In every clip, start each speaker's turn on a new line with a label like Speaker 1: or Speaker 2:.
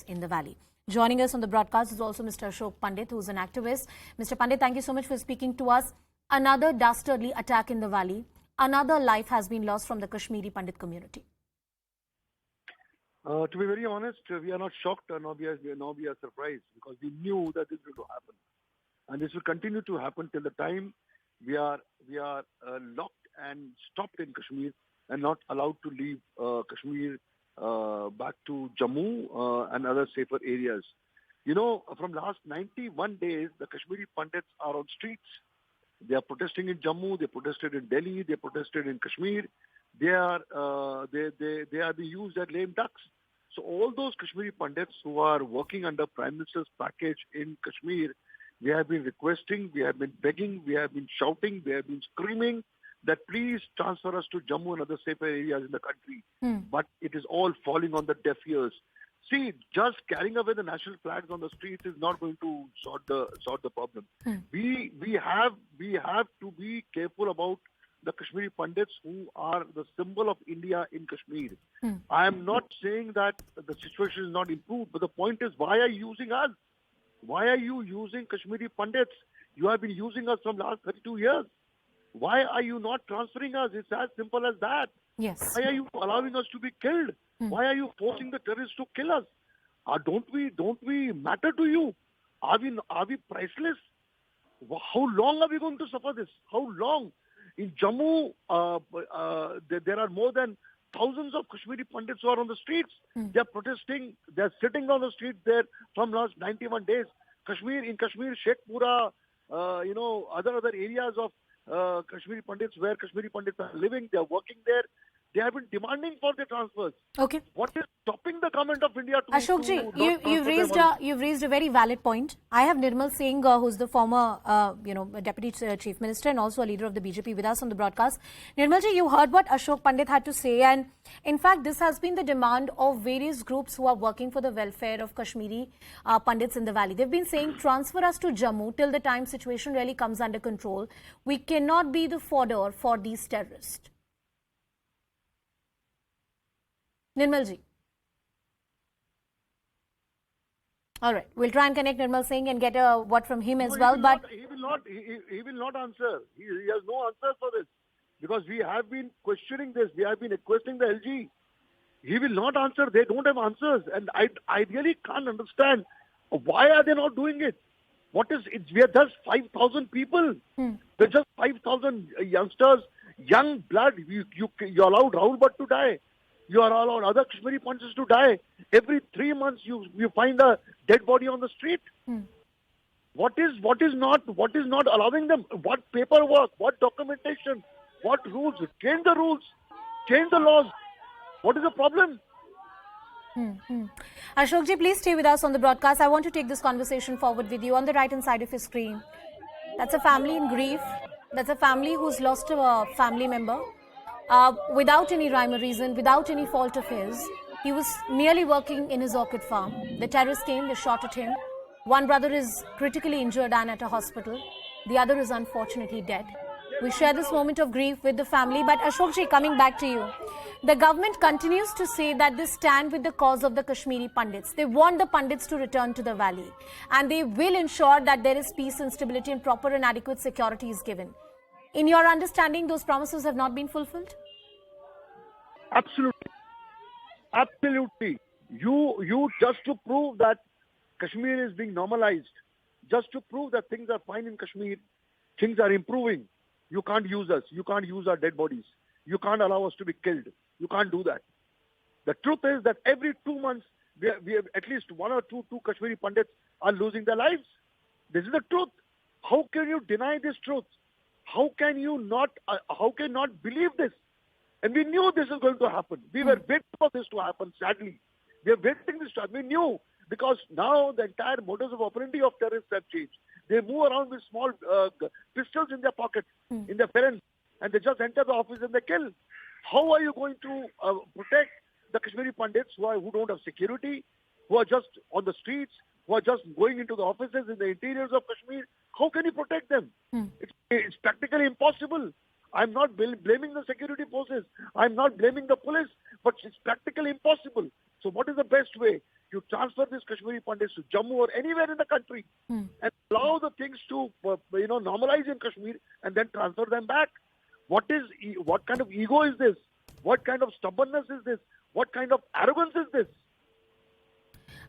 Speaker 1: in the valley. Joining us on the broadcast is also Mr. Ashok Pandit, who's an activist. Mr. Pandit, thank you so much for speaking to us. Another dastardly attack in the valley. Another life has been lost from the Kashmiri Pandit community.
Speaker 2: To be very honest, we are not shocked nor we are surprised, because we knew that this was going to happen. And this will continue to happen till the time we are locked and stopped in Kashmir and not allowed to leave Kashmir back to Jammu and other safer areas. You know, from last 91 days, the Kashmiri Pandits are on streets. They are protesting in Jammu, they protested in Delhi, they protested in Kashmir. They are being used as lame ducks. So all those Kashmiri Pandits who are working under Prime Minister's package in Kashmir, we have been requesting, we have been begging, we have been shouting, we have been screaming that please transfer us to Jammu and other safer areas in the country. But it is all falling on the deaf ears. See, just carrying away the national flags on the streets is not going to sort the problem. We have to be careful about the Kashmiri Pandits who are the symbol of India in Kashmir. I am not saying that the situation is not improved, but the point is, why are you using us? Why are you using Kashmiri Pandits? You have been using us from last 32 years. Why are you not transferring us? It's as simple as that.
Speaker 1: Yes.
Speaker 2: Why are you allowing us to be killed? Why are you forcing the terrorists to kill us? Don't we matter to you? Are we priceless? How long are we going to suffer this? How long? In Jammu, there are more than thousands of Kashmiri Pandits who are on the streets. They are protesting. They are sitting on the streets there from last 91 days. In Kashmir, Shekhpura, other areas of Kashmiri Pandits where Kashmiri Pandits are living. They are working there. They have been demanding for their transfers.
Speaker 1: Okay.
Speaker 2: What is stopping the government of India to
Speaker 1: Ashokji, you've raised a very valid point. I have Nirmal Singh, who's the former, Deputy Chief Minister and also a leader of the BJP, with us on the broadcast. Nirmalji, you heard what Ashok Pandit had to say, and in fact, this has been the demand of various groups who are working for the welfare of Kashmiri Pandits in the valley. They've been saying, transfer us to Jammu till the time situation really comes under control. We cannot be the fodder for these terrorists. Nirmalji. All right, we'll try and connect Nirmal Singh and get a word from him as well. But
Speaker 2: he will not answer. He has no answer for this, because we have been questioning this. We have been requesting the LG. He will not answer. They don't have answers, and I really can't understand why are they not doing it. We are just 5,000 people. We're just 5,000 youngsters, young blood. You allowed Rahul Bhatt to die. You are allowed other Kashmiri Pandits to die. Every 3 months you find a dead body on the street. What is not allowing them? What paperwork? What documentation? What rules? Change the rules. Change the laws. What is the problem?
Speaker 1: Ashokji, please stay with us on the broadcast. I want to take this conversation forward with you. On the right hand side of your screen, that's a family in grief. That's a family who's lost a family member. Without any rhyme or reason, without any fault of his. He was merely working in his orchid farm. The terrorists came, they shot at him. One brother is critically injured and at a hospital. The other is unfortunately dead. We share this moment of grief with the family. But Ashokji, coming back to you, the government continues to say that they stand with the cause of the Kashmiri Pandits. They want the Pandits to return to the valley. And they will ensure that there is peace and stability and proper and adequate security is given. In your understanding, those promises have not been fulfilled?
Speaker 2: Absolutely. Absolutely. You just to prove that Kashmir is being normalized, just to prove that things are fine in Kashmir, things are improving, you can't use us. You can't use our dead bodies. You can't allow us to be killed. You can't do that. The truth is that every 2 months, we have at least one or two Kashmiri Pandits are losing their lives. This is the truth. How can you deny this truth? How can you not believe this? And we knew this is going to happen. We were waiting for this to happen, sadly. We are waiting this to happen. We knew, because now the entire modus of operandi of terrorists have changed. They move around with small pistols in their pockets, in their parents, and they just enter the office and they kill. How are you going to protect the Kashmiri Pandits who don't have security, who are just on the streets, who are just going into the offices in the interiors of Kashmir? How can you protect them? It's practically impossible. I'm not blaming the security forces. I'm not blaming the police, but it's practically impossible. So what is the best way? you transfer these Kashmiri Pandits to Jammu or anywhere in the country and allow the things to normalize in Kashmir and then transfer them back. What kind of ego is this? What kind of stubbornness is this? What kind of arrogance is this?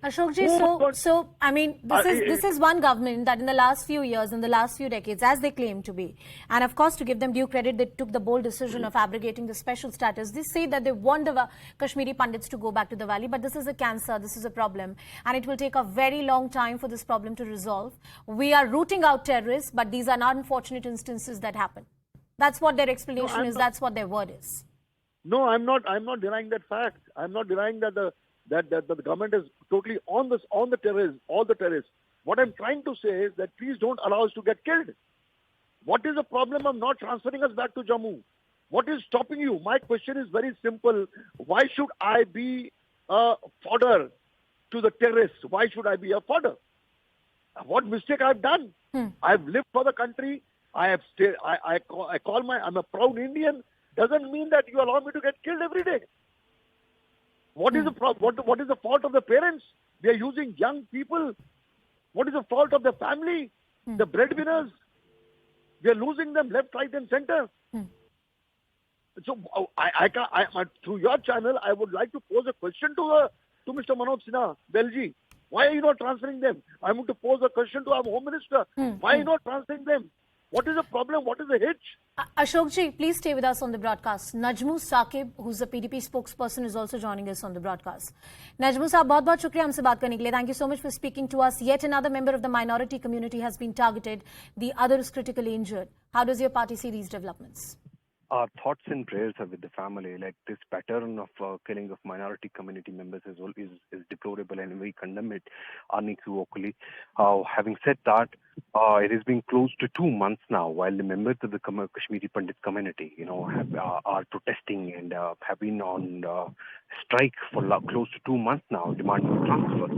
Speaker 1: Ashokji, so I mean, this is one government that in the last few years, in the last few decades, as they claim to be, and of course to give them due credit, they took the bold decision of abrogating the special status. They say that they want the Kashmiri Pandits to go back to the valley, but this is a cancer, this is a problem, and it will take a very long time for this problem to resolve. We are rooting out terrorists, but these are not unfortunate instances that happen. That's what their explanation is. That's what their word is.
Speaker 2: No, I'm not denying that fact. I'm not denying that the government is totally on the terrorists, all the terrorists. What I'm trying to say is that please don't allow us to get killed. What is the problem of not transferring us back to Jammu? What is stopping you? My question is very simple. Why should I be a fodder to the terrorists? Why should I be a fodder? What mistake I've done? I've lived for the country. I'm a proud Indian. Doesn't mean that you allow me to get killed every day. What is the what is the fault of the parents? They are using young people. What is the fault of the family? The breadwinners. We are losing them left, right, and center. So through your channel, I would like to pose a question to Mr. Manoj Sinha, Belji. Why are you not transferring them? I want to pose a question to our Home Minister. Why are you not transferring them? What is the problem? What is the hitch?
Speaker 1: Ashokji, please stay with us on the broadcast. Najmu Saqib, who's the PDP spokesperson, is also joining us on the broadcast. Najmu Sahab, बहुत-बहुत शुक्रिया हमसे बात करने के लिए. Thank you so much for speaking to us. Yet another member of the minority community has been targeted. The other is critically injured. How does your party see these developments?
Speaker 3: Our thoughts and prayers are with the family. Like this pattern of killing of minority community members is deplorable, and we condemn it unequivocally. Having said that, it has been close to 2 months now, while the members of the Kashmiri Pandit community, are protesting and have been on strike for close to 2 months now, demanding transfer.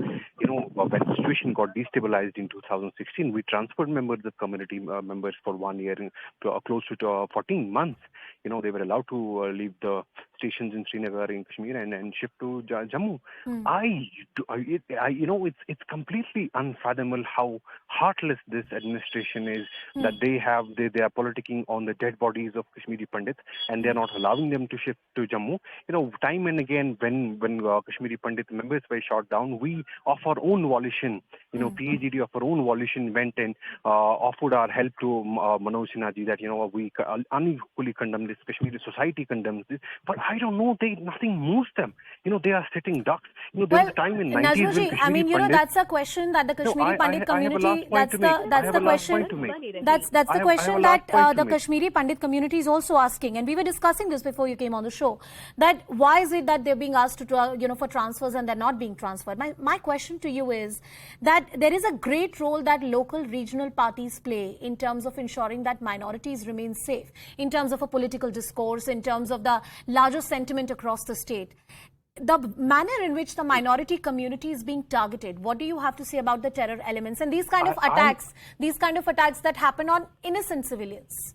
Speaker 3: When the situation got destabilized in 2016, we transferred members of community members for 1 year, close to 14 months. They were allowed to leave the stations in Srinagar in Kashmir and shift to Jammu. It's completely unfathomable how heartless this administration is, that they are politicking on the dead bodies of Kashmiri Pandits, and they are not allowing them to shift to Jammu. Time and again, when Kashmiri Pandit members were shot down, we of our own volition, PAGD of our own volition went and offered our help to Manoj Sinha ji, that we unequally condemn this. Kashmiri society condemns this, but I don't know, nothing moves them. They are sitting ducks. There was a time in 90s when Kashmiri
Speaker 1: that's a question that the Kashmiri Pandit community. That's the question. That's the question that the Kashmiri Pandit community is also asking, and we were discussing this before you came on the show. That why is it that they're being asked to for transfers and they're not being transferred? My question to you is that there is a great role that local regional parties play in terms of ensuring that minorities remain safe, in terms of a political discourse, in terms of the larger sentiment across the state. The manner in which the minority community is being targeted, what do you have to say about the terror elements and these kind of attacks that happen on innocent civilians?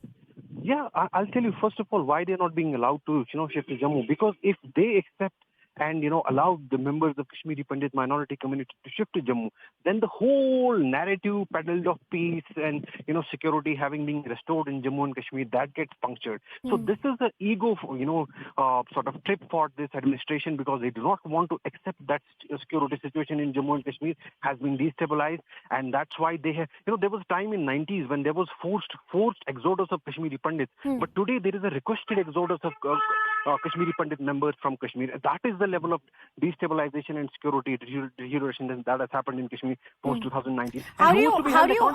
Speaker 3: Yeah, I'll tell you first of all why they're not being allowed to shift to Jammu. Because if they accept and allow the members of Kashmiri Pandit minority community to shift to Jammu, then the whole narrative peddled of peace and security having been restored in Jammu and Kashmir, that gets punctured. So this is an ego sort of trip for this administration, because they do not want to accept that security situation in Jammu and Kashmir has been destabilized, and that's why they have there was a time in 90s when there was forced exodus of Kashmiri Pandits, but today there is a requested exodus of Kashmiri Pandit members from Kashmir. That is the level of destabilization and security deterioration that has happened in Kashmir post 2019.
Speaker 1: How do you